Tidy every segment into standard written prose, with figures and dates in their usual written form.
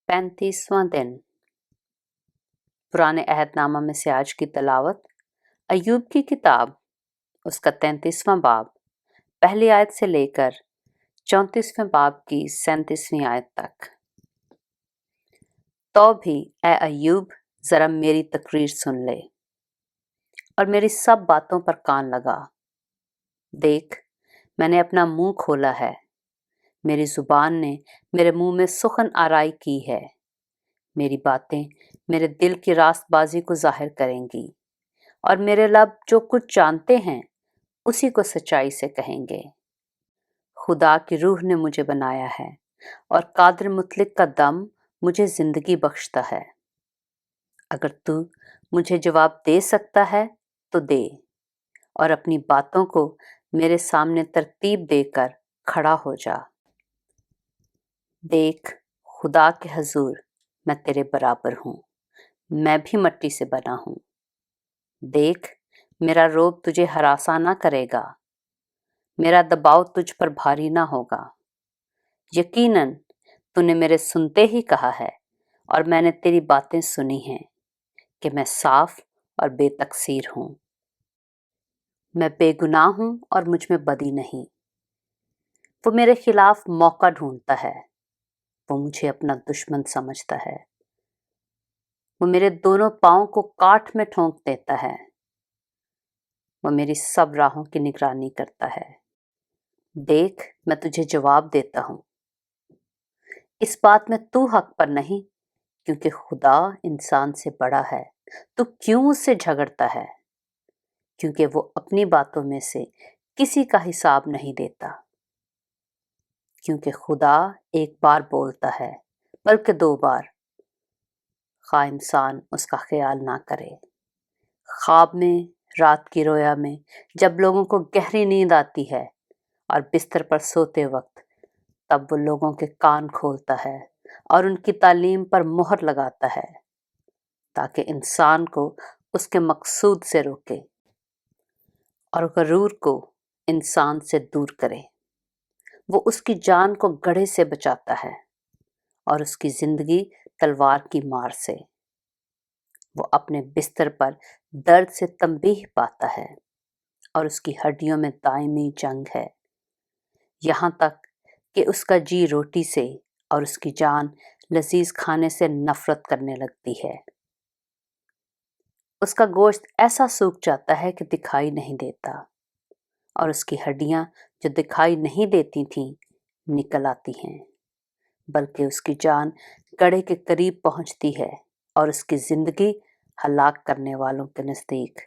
35वां दिन। पुराने अहदनामा में से आज की तलावत अय्यूब की किताब, उसका 33वां बाब, पहली आयत से लेकर 34वें बाब की 37वीं आयत तक। तो भी ए अय्यूब, जरा मेरी तकरीर सुन ले और मेरी सब बातों पर कान लगा। देख, मैंने अपना मुंह खोला है, मेरी जुबान ने मेरे मुंह में सुखन आराई की है। मेरी बातें मेरे दिल की रास्तबाजी को जाहिर करेंगी और मेरे लब जो कुछ जानते हैं उसी को सच्चाई से कहेंगे। खुदा की रूह ने मुझे बनाया है और कादिर मुतलिक का दम मुझे जिंदगी बख्शता है। अगर तू मुझे जवाब दे सकता है तो दे और अपनी बातों को मेरे सामने तरतीब देकर खड़ा हो जा। देख, खुदा के हजूर मैं तेरे बराबर हूँ, मैं भी मिट्टी से बना हूँ। देख, मेरा रोब तुझे हरासा ना करेगा, मेरा दबाव तुझ पर भारी ना होगा। यकीनन तूने मेरे सुनते ही कहा है और मैंने तेरी बातें सुनी हैं कि मैं साफ और बेतकसीर हूँ। मैं बेगुनाह हूँ और मुझ में बदी नहीं। वो मेरे खिलाफ मौका ढूंढता है, वो मुझे अपना दुश्मन समझता है। वो मेरे दोनों पाँव को काठ में ठोंक देता है। वो मेरी सब राहों की निगरानी करता है। देख, मैं तुझे जवाब देता हूँ। इस बात में तू हक पर नहीं, क्योंकि खुदा इंसान से बड़ा है। तू क्यों उससे झगड़ता है? क्योंकि वो अपनी बातों में से किसी का हिसाब नहीं देता। क्योंकि खुदा एक बार बोलता है, बल्कि 2 बार, खा इंसान उसका ख्याल ना करे। ख्वाब में, रात की रोया में, जब लोगों को गहरी नींद आती है और बिस्तर पर सोते वक्त, तब वो लोगों के कान खोलता है और उनकी तालीम पर मोहर लगाता है, ताकि इंसान को उसके मकसूद से रोके और गरूर को इंसान से दूर करे। वो उसकी जान को गड्ढे से बचाता है और उसकी जिंदगी तलवार की मार से। वो अपने बिस्तर पर दर्द से तंबीह पाता है और उसकी हड्डियों में दायमी जंग है, यहाँ तक कि उसका जी रोटी से और उसकी जान लजीज खाने से नफरत करने लगती है। उसका गोश्त ऐसा सूख जाता है कि दिखाई नहीं देता और उसकी हड्डियां जो दिखाई नहीं देती थीं निकल आती हैं, बल्कि उसकी जान गड्ढे के करीब पहुंचती है और उसकी जिंदगी हलाक करने वालों के नजदीक।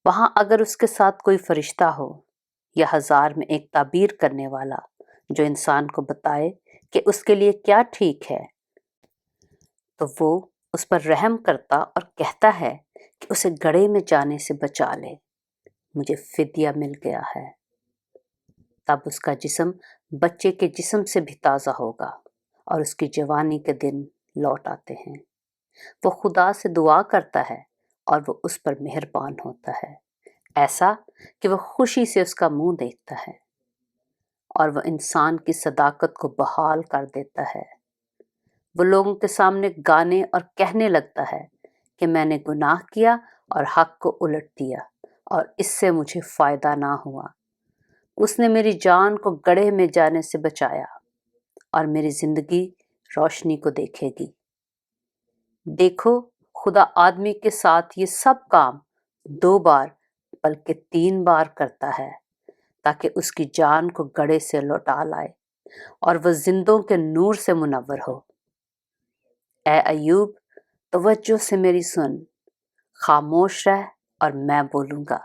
वहां अगर उसके साथ कोई फरिश्ता हो या 1000 में एक ताबीर करने वाला जो इंसान को बताए कि उसके लिए क्या ठीक है, तो वो उस पर रहम करता और कहता है कि उसे गड्ढे में जाने से बचा ले, मुझे फिदिया मिल गया है। तब उसका जिस्म बच्चे के जिस्म से भी ताज़ा होगा और उसकी जवानी के दिन लौट आते हैं। वो खुदा से दुआ करता है और वो उस पर मेहरबान होता है, ऐसा कि वो खुशी से उसका मुंह देखता है और वो इंसान की सदाकत को बहाल कर देता है। वो लोगों के सामने गाने और कहने लगता है कि मैंने गुनाह किया और हक को उलट दिया और इससे मुझे फ़ायदा ना हुआ। उसने मेरी जान को गड्ढे में जाने से बचाया और मेरी ज़िंदगी रोशनी को देखेगी। देखो, खुदा आदमी के साथ ये सब काम 2 बार बल्कि 3 बार करता है, ताकि उसकी जान को गड्ढे से लौटा लाए और वह जिंदों के नूर से मुनव्वर हो। ए अय्यूब, तवज्जो से मेरी सुन, खामोश रह और मैं बोलूँगा।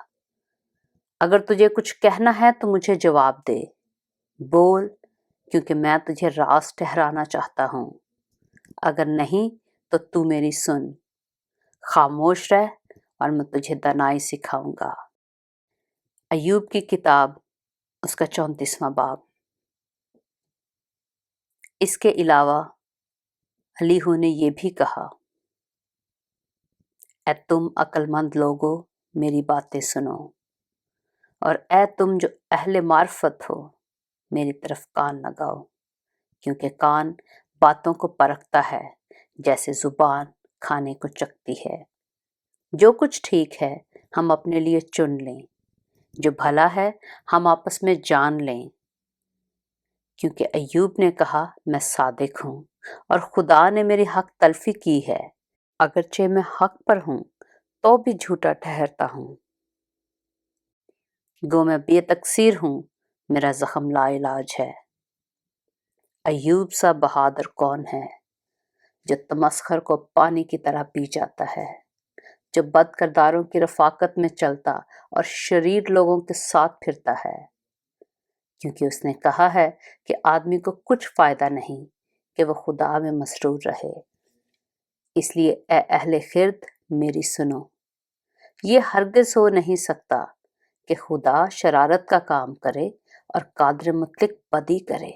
अगर तुझे कुछ कहना है तो मुझे जवाब दे, बोल, क्योंकि मैं तुझे राज ठहराना चाहता हूँ। अगर नहीं तो तू मेरी सुन, खामोश रह और मैं तुझे दानाई सिखाऊंगा। अय्यूब की किताब, उसका 34वां बाब। इसके अलावा अलीहू ने यह भी कहा, ऐ तुम अक्लमंद लोगो, मेरी बातें सुनो, और ऐ तुम जो अहले मार्फत हो, मेरी तरफ कान लगाओ, क्योंकि कान बातों को परखता है जैसे जुबान खाने को चखती है। जो कुछ ठीक है हम अपने लिए चुन लें, जो भला है हम आपस में जान लें। क्योंकि अय्यूब ने कहा मैं सादिक हूँ और खुदा ने मेरी हक तलफी की है। अगरचे मैं हक पर हूँ तो भी झूठा ठहरता हूँ। गो मैं बेतकसीर हूँ, मेरा जख्म लाइलाज है। अय्यूब सा बहादुर कौन है जो तमस्खर को पानी की तरह पी जाता है, जो बदकिरदारों की रफाकत में चलता और शरीर लोगों के साथ फिरता है। क्योंकि उसने कहा है कि आदमी को कुछ फायदा नहीं कि वह खुदा में मसरूर रहे। इसलिए ए अहले खिर्द मेरी सुनो, ये हरगिज़ हो नहीं सकता कि खुदा शरारत का काम करे और कादिर मुतलक बदी करे।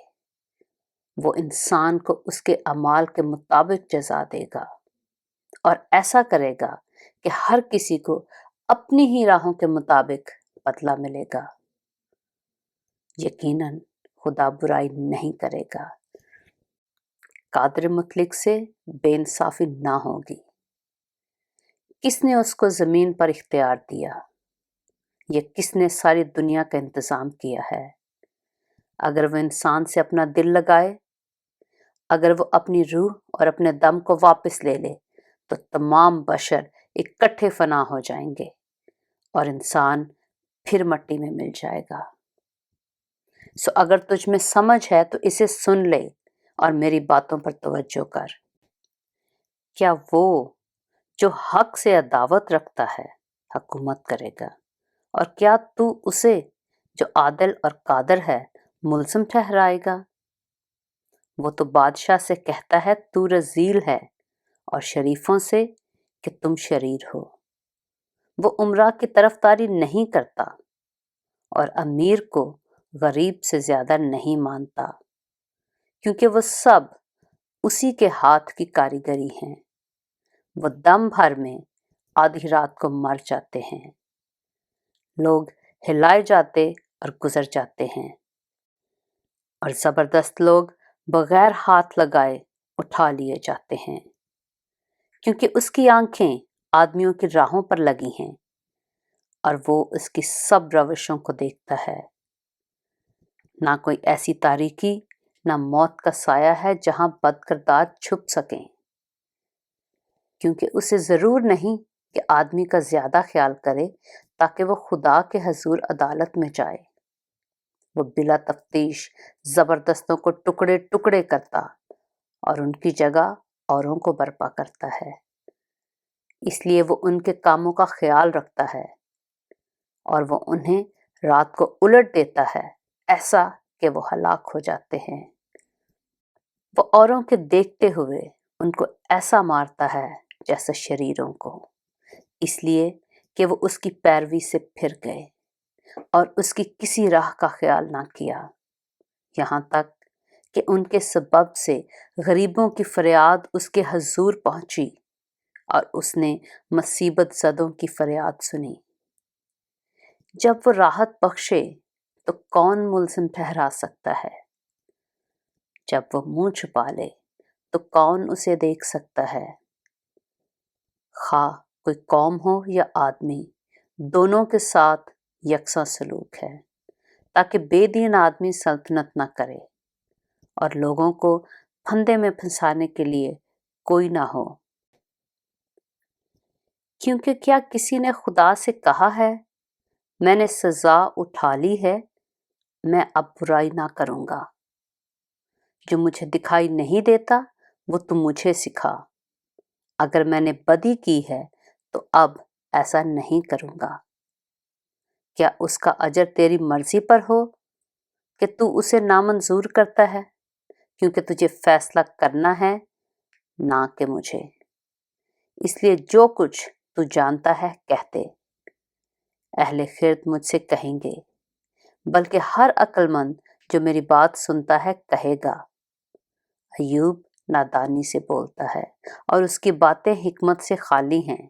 वो इंसान को उसके अमाल के मुताबिक जजा देगा और ऐसा करेगा कि हर किसी को अपनी ही राहों के मुताबिक बदला मिलेगा। यकीनन खुदा बुराई नहीं करेगा। कादिर मुतलक से बेइंसाफी ना होगी। किसने उसको ज़मीन पर इख्तियार दिया? ये किसने सारी दुनिया का इंतज़ाम किया है? अगर वह इंसान से अपना दिल लगाए, अगर वो अपनी रूह और अपने दम को वापस ले ले, तो तमाम बशर इकट्ठे फना हो जाएंगे और इंसान फिर मट्टी में मिल जाएगा। सो अगर तुझ में समझ है तो इसे सुन ले और मेरी बातों पर तवज्जो कर। क्या वो जो हक से अदावत रखता है हुकूमत करेगा, और क्या तू उसे जो आदिल और कादर है मुल्ज़िम ठहराएगा? वो तो बादशाह से कहता है तू रज़ील है और शरीफों से कि तुम शरीर हो। वो उमरा की तरफदारी नहीं करता और अमीर को गरीब से ज़्यादा नहीं मानता, क्योंकि वो सब उसी के हाथ की कारीगरी हैं। वो दम भर में आधी रात को मर जाते हैं। लोग हिलाए जाते और गुजर जाते हैं और ज़बरदस्त लोग बगैर हाथ लगाए उठा लिए जाते हैं, क्योंकि उसकी आंखें आदमियों की राहों पर लगी हैं और वो उसकी सब रविशों को देखता है। ना कोई ऐसी तारीकी, ना मौत का साया है जहां बदकिरदार छुप सकें, क्योंकि उसे ज़रूर नहीं कि आदमी का ज़्यादा ख्याल करे ताकि वो खुदा के हजूर अदालत में जाए। वो बिला तफ्तीश ज़बरदस्तों को टुकड़े टुकड़े करता और उनकी जगह औरों को बर्पा करता है। इसलिए वो उनके कामों का ख्याल रखता है और वो उन्हें रात को उलट देता है, ऐसा कि वो हलाक हो जाते हैं। वो औरों के देखते हुए उनको ऐसा मारता है जैसे शरीरों को, इसलिए कि वो उसकी पैरवी से फिर गए और उसकी किसी राह का ख्याल ना किया। यहाँ तक कि उनके सबब से गरीबों की फरियाद उसके हजूर पहुंची और उसने मुसीबत ज़दों की फरियाद सुनी। जब वो राहत बख्शे तो कौन मुल्ज़िम ठहरा सकता है? जब वो मुंह छुपा ले तो कौन उसे देख सकता है? खा कोई कौम हो या आदमी, दोनों के साथ यकसा सलूक है, ताकि बेदीन आदमी सल्तनत न करे और लोगों को फंदे में फंसाने के लिए कोई ना हो। क्योंकि क्या किसी ने खुदा से कहा है मैंने सज़ा उठा ली है, मैं अब बुराई ना करूँगा? जो मुझे दिखाई नहीं देता वो तुम मुझे सिखा। अगर मैंने बदी की है तो अब ऐसा नहीं करूँगा। क्या उसका अजर तेरी मर्जी पर हो कि तू उसे नामंजूर करता है, क्योंकि तुझे फैसला करना है ना कि मुझे। इसलिए जो कुछ तू जानता है कह दे। अहले खिर्द मुझसे कहेंगे, बल्कि हर अक्लमंद जो मेरी बात सुनता है कहेगा, अय्यूब नादानी से बोलता है और उसकी बातें हिकमत से खाली हैं।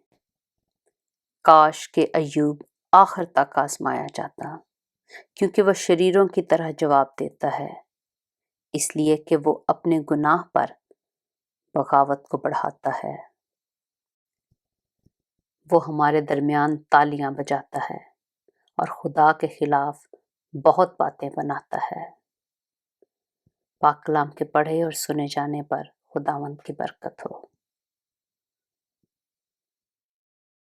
काश के अय्यूब आखिर तक आजमाया जाता, क्योंकि वह शरीरों की तरह जवाब देता है, इसलिए कि वो अपने गुनाह पर بغاوت کو بڑھاتا ہے، وہ ہمارے درمیان تالیاں بجاتا ہے اور خدا کے خلاف بہت باتیں بناتا ہے۔ پاک کلام کے پڑھے اور سنے جانے پر خداوند کی برکت ہو۔